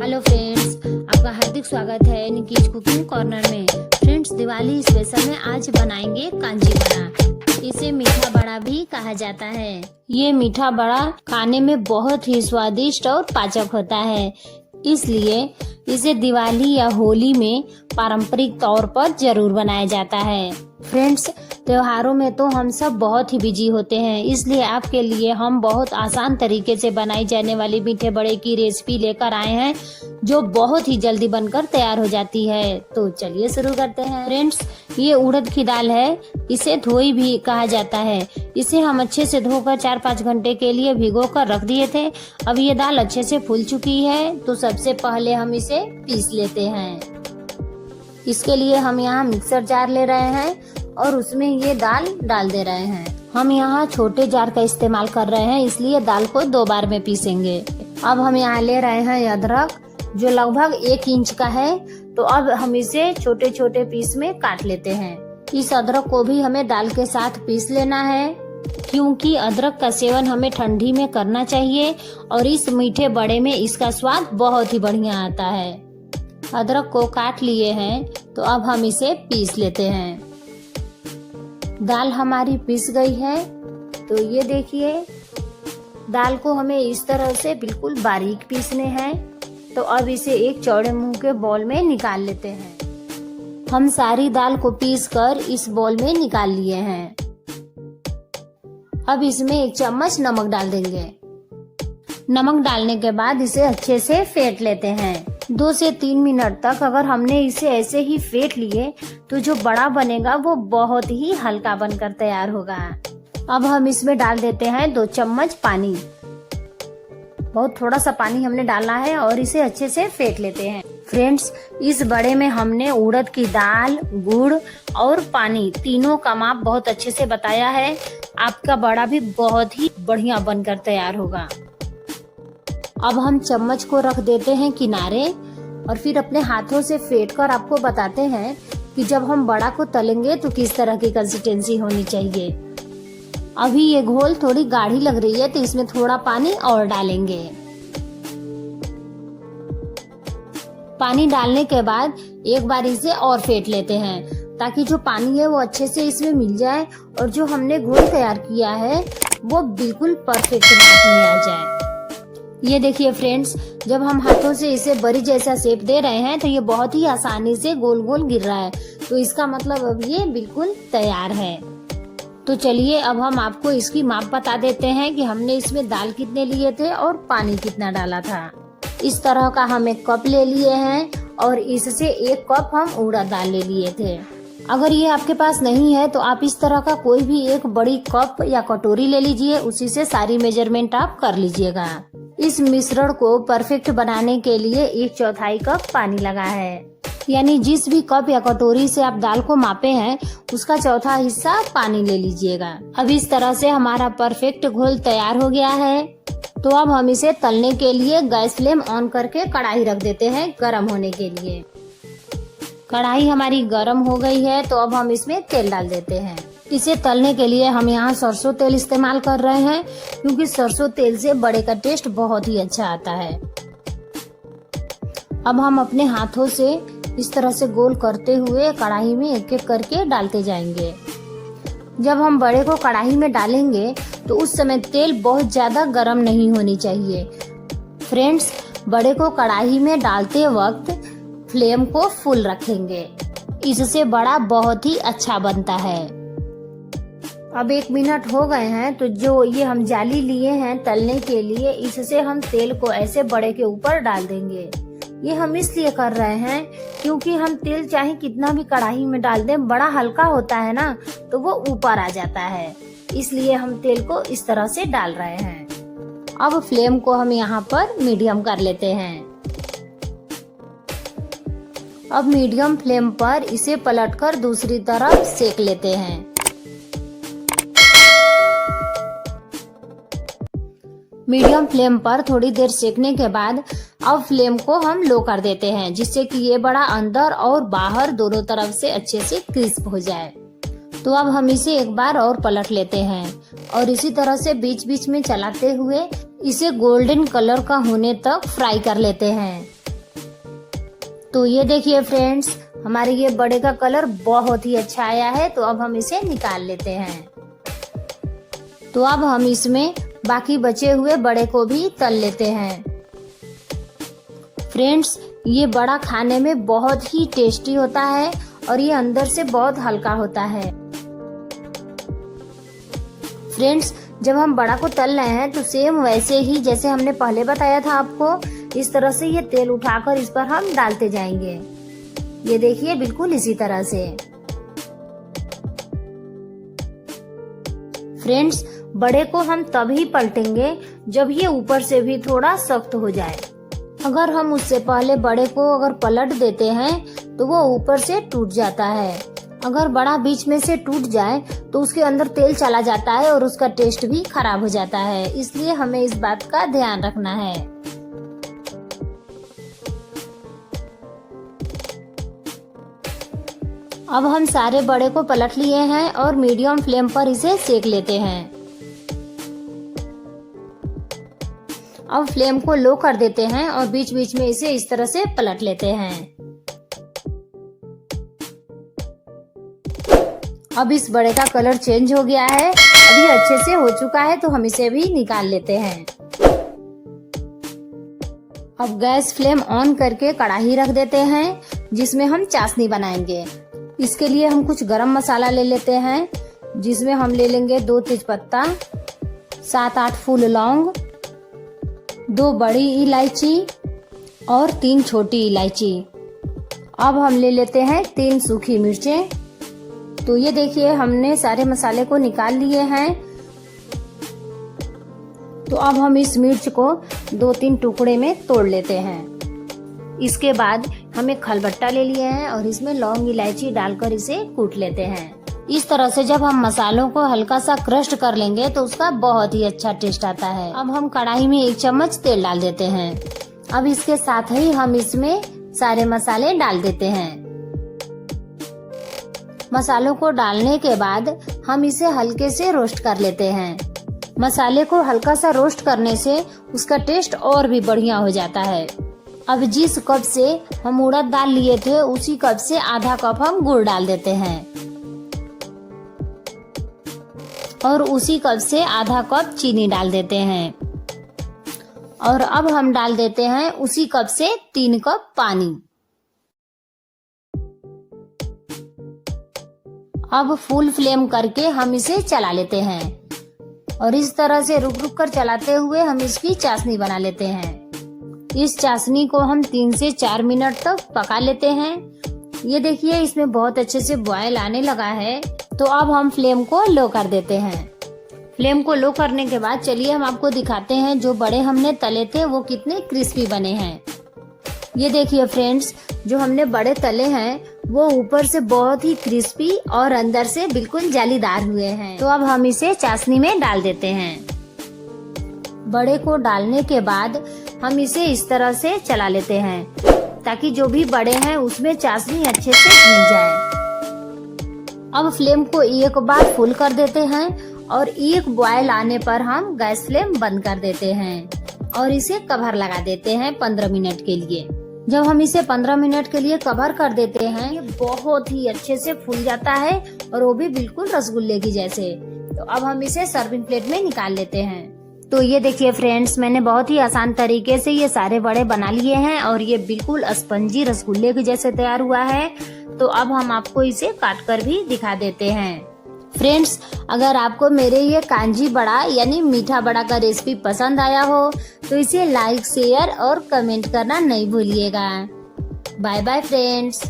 Hello friends, आपका हार्दिक स्वागत है निकीज कुकिंग कॉर्नर में। फ्रेंड्स, दिवाली स्पेशल में आज बनाएंगे कांजी बड़ा। इसे मीठा बड़ा भी कहा जाता है। ये मीठा बड़ा खाने में बहुत ही स्वादिष्ट और पाचक होता है, इसलिए इसे दिवाली या होली में पारंपरिक तौर पर जरूर बनाया जाता है। फ्रेंड्स, त्योहारों में तो हम सब बहुत ही बिजी होते हैं, इसलिए आपके लिए हम बहुत आसान तरीके से बनाई जाने वाली मीठे बड़े की रेसिपी लेकर आए हैं, जो बहुत ही जल्दी बनकर तैयार हो जाती है। तो चलिए शुरू करते हैं। फ्रेंड्स, ये उड़द की दाल है, इसे धोई भी कहा जाता है। इसे हम अच्छे से धोकर 4-5 घंटे के लिए भिगो कर रख दिए थे। अब ये दाल अच्छे से फूल चुकी है, तो सबसे पहले हम इसे पीस लेते हैं। इसके लिए हम यहाँ मिक्सर जार ले रहे हैं और उसमें ये दाल डाल दे रहे हैं। हम यहाँ छोटे जार का इस्तेमाल कर रहे हैं, इसलिए दाल को 2 बार में पीसेंगे। अब हम यहाँ ले रहे हैं अदरक, जो लगभग 1 इंच का है। तो अब हम इसे छोटे छोटे पीस में काट लेते हैं। इस अदरक को भी हमें दाल के साथ पीस लेना है, क्योंकि अदरक का सेवन हमें ठंडी में करना चाहिए और इस मीठे बड़े में इसका स्वाद बहुत ही बढ़िया आता है। अदरक को काट लिए हैं, तो अब हम इसे पीस लेते हैं। दाल हमारी पीस गई है, तो ये देखिए, दाल को हमें इस तरह से बिल्कुल बारीक पीसने हैं। तो अब इसे एक चौड़े मुंह के बॉल में निकाल लेते हैं। हम सारी दाल को पीसकर इस बॉल में निकाल लिए हैं। अब इसमें 1 चम्मच नमक डाल देंगे। नमक डालने के बाद इसे अच्छे से फेंट लेते हैं। 2 से 3 मिनट तक अगर हमने इसे ऐसे ही फेंट लिए, तो जो बड़ा बनेगा वो बहुत ही हल्का बनकर तैयार होगा। अब हम इसमें डाल देते हैं 2 चम्मच पानी। बहुत थोड़ा सा पानी हमने डालना है और इसे अच्छे से फेंट लेते हैं। फ्रेंड्स, इस बड़े में हमने उड़द की दाल, गुड़ और पानी तीनों का माप बहुत अच्छे से बताया है। आपका बड़ा भी बहुत ही बढ़िया बनकर तैयार होगा। अब हम चम्मच को रख देते हैं किनारे और फिर अपने हाथों से फेंट कर आपको बताते हैं कि जब हम बड़ा को तलेंगे तो किस तरह की कंसिस्टेंसी होनी चाहिए। अभी ये घोल थोड़ी गाढ़ी लग रही है, तो इसमें थोड़ा पानी और डालेंगे। पानी डालने के बाद एक बार इसे और फेंट लेते हैं, ताकि जो पानी है वो अच्छे से इसमें मिल जाए और जो हमने घोल तैयार किया है वो बिल्कुल परफेक्ट माप में आ जाए। ये देखिए फ्रेंड्स, जब हम हाथों से इसे बड़ी जैसा शेप दे रहे हैं, तो ये बहुत ही आसानी से गोल गोल गिर रहा है, तो इसका मतलब अब ये बिल्कुल तैयार है। तो चलिए अब हम आपको इसकी माप बता देते हैं कि हमने इसमें दाल कितने लिए थे और पानी कितना डाला था। इस तरह का हम 1 कप ले लिए हैं और इससे 1 कप हम उड़द दाल ले लिए थे। अगर ये आपके पास नहीं है तो आप इस तरह का कोई भी एक बड़ी कप या कटोरी ले लीजिए, उसी से सारी मेजरमेंट आप कर लीजिएगा। इस मिश्रण को परफेक्ट बनाने के लिए 1/4 कप पानी लगा है, यानी जिस भी कप या कटोरी से आप दाल को मापे हैं उसका चौथा हिस्सा पानी ले लीजिएगा। अब इस तरह से हमारा परफेक्ट घोल तैयार हो गया है। तो अब हम इसे तलने के लिए गैस फ्लेम ऑन करके कढ़ाई रख देते हैं गर्म होने के लिए। कढ़ाई हमारी गर्म हो गई है, तो अब हम इसमें तेल डाल देते हैं। इसे तलने के लिए हम यहाँ सरसों तेल इस्तेमाल कर रहे हैं, क्योंकि सरसों तेल से बड़े का टेस्ट बहुत ही अच्छा आता है। अब हम अपने हाथों से इस तरह से गोल करते हुए कढ़ाई में एक एक करके डालते जाएंगे। जब हम बड़े को कढ़ाई में डालेंगे तो उस समय तेल बहुत ज्यादा गर्म नहीं होनी चाहिए। फ्रेंड्स, बड़े को कढ़ाई में डालते वक्त फ्लेम को फुल रखेंगे, इससे बड़ा बहुत ही अच्छा बनता है। अब 1 मिनट हो गए हैं, तो जो ये हम जाली लिए हैं तलने के लिए, इससे हम तेल को ऐसे बड़े के ऊपर डाल देंगे। ये हम इसलिए कर रहे हैं क्योंकि हम तेल चाहे कितना भी कढ़ाई में डाल दें, बड़ा हल्का होता है ना, तो वो ऊपर आ जाता है, इसलिए हम तेल को इस तरह से डाल रहे हैं। अब फ्लेम को हम यहाँ पर मीडियम कर लेते हैं। अब मीडियम फ्लेम पर इसे पलटकर दूसरी तरफ सेक लेते हैं। मीडियम फ्लेम पर थोड़ी देर सेकने के बाद अब फ्लेम को हम लो कर देते हैं, जिससे कि ये बड़ा अंदर और बाहर दोनों तरफ से अच्छे से क्रिस्प हो जाए। तो अब हम इसे एक बार और पलट लेते हैं और इसी तरह से बीच बीच में चलाते हुए इसे गोल्डन कलर का होने तक फ्राई कर लेते हैं। तो ये देखिए फ्रेंड्स, हमारे ये बड़े का कलर बहुत ही अच्छा आया है। तो अब हम इसे निकाल लेते हैं। तो अब हम इसमें बाकी बचे हुए बड़े को भी तल लेते हैं। फ्रेंड्स, ये बड़ा खाने में बहुत ही टेस्टी होता है और ये अंदर से बहुत हल्का होता है। फ्रेंड्स, जब हम बड़ा को तल रहे हैं तो सेम वैसे ही जैसे हमने पहले बताया था आपको, इस तरह से ये तेल उठाकर इस पर हम डालते जाएंगे। ये देखिए, बिल्कुल इसी तरह से। फ्रेंड्स, बड़े को हम तभी पलटेंगे जब ये ऊपर से भी थोड़ा सख्त हो जाए। अगर हम उससे पहले बड़े को अगर पलट देते हैं तो वो ऊपर से टूट जाता है। अगर बड़ा बीच में से टूट जाए तो उसके अंदर तेल चला जाता है और उसका टेस्ट भी खराब हो जाता है। इसलिए हमें इस बात का ध्यान रखना है। अब हम सारे बड़े को पलट लिए हैं और मीडियम फ्लेम पर इसे सेक लेते हैं। अब फ्लेम को लो कर देते हैं और बीच बीच में इसे इस तरह से पलट लेते हैं। अब इस बड़े का कलर चेंज हो गया है। अभी अच्छे से हो चुका है तो हम इसे भी निकाल लेते हैं। अब गैस फ्लेम ऑन करके कढ़ाई रख देते हैं जिसमें हम चाशनी बनाएंगे। इसके लिए हम कुछ गरम मसाला ले लेते हैं, जिसमें हम ले लेंगे 2 तेजपत्ता, 7-8 फूल लौंग, 2 बड़ी इलायची और 3 छोटी इलायची। अब हम ले लेते हैं 3 सूखी मिर्चें। तो ये देखिए, हमने सारे मसाले को निकाल लिए हैं। तो अब हम इस मिर्च को 2-3 टुकड़े में तोड़ लेते हैं। इसके बाद हम एक खलबट्टा ले लिए हैं और इसमें लौंग इलायची डालकर इसे कूट लेते हैं। इस तरह से जब हम मसालों को हल्का सा क्रश कर लेंगे तो उसका बहुत ही अच्छा टेस्ट आता है। अब हम कढ़ाई में 1 चम्मच तेल डाल देते हैं। अब इसके साथ ही हम इसमें सारे मसाले डाल देते हैं। मसालों को डालने के बाद हम इसे हल्के से रोस्ट कर लेते हैं। मसाले को हल्का सा रोस्ट करने से उसका टेस्ट और भी बढ़िया हो जाता है। अब जिस कप से हम उड़द दाल लिए थे उसी कप से आधा कप हम गुड़ डाल देते हैं और उसी कप से आधा कप चीनी डाल देते हैं। और अब हम डाल देते हैं उसी कप से 3 कप पानी। अब फुल फ्लेम करके हम इसे चला लेते हैं और इस तरह से रुक रुक कर चलाते हुए हम इसकी चाशनी बना लेते हैं। इस चाशनी को हम 3 से 4 मिनट तक पका लेते हैं। ये देखिए, इसमें बहुत अच्छे से बॉयल आने लगा है। तो अब हम फ्लेम को लो कर देते हैं। फ्लेम को लो करने के बाद चलिए हम आपको दिखाते हैं जो बड़े हमने तले थे वो कितने क्रिस्पी बने हैं। ये देखिए फ्रेंड्स, जो हमने बड़े तले हैं वो ऊपर से बहुत ही क्रिस्पी और अंदर से बिल्कुल जालीदार हुए हैं। तो अब हम इसे चाशनी में डाल देते हैं। बड़े को डालने के बाद हम इसे इस तरह से चला लेते हैं ताकि जो भी बड़े हैं उसमें चाशनी अच्छे से घुल जाए। अब फ्लेम को एक बार फुल कर देते हैं और एक बॉयल आने पर हम गैस फ्लेम बंद कर देते हैं और इसे कवर लगा देते हैं 15 मिनट के लिए। जब हम इसे 15 मिनट के लिए कवर कर देते हैं ये बहुत ही अच्छे से फूल जाता है और वो भी बिल्कुल रसगुल्ले की जैसे। तो अब हम इसे सर्विंग प्लेट में निकाल लेते हैं। तो ये देखिए फ्रेंड्स, मैंने बहुत ही आसान तरीके से ये सारे बड़े बना लिए हैं और ये बिल्कुल स्पंजी रसगुल्ले के जैसे तैयार हुआ है। तो अब हम आपको इसे काट कर भी दिखा देते हैं। फ्रेंड्स, अगर आपको मेरे ये कांजी बड़ा यानी मीठा बड़ा का रेसिपी पसंद आया हो तो इसे लाइक, शेयर और कमेंट करना नहीं भूलिएगा। Bye bye friends.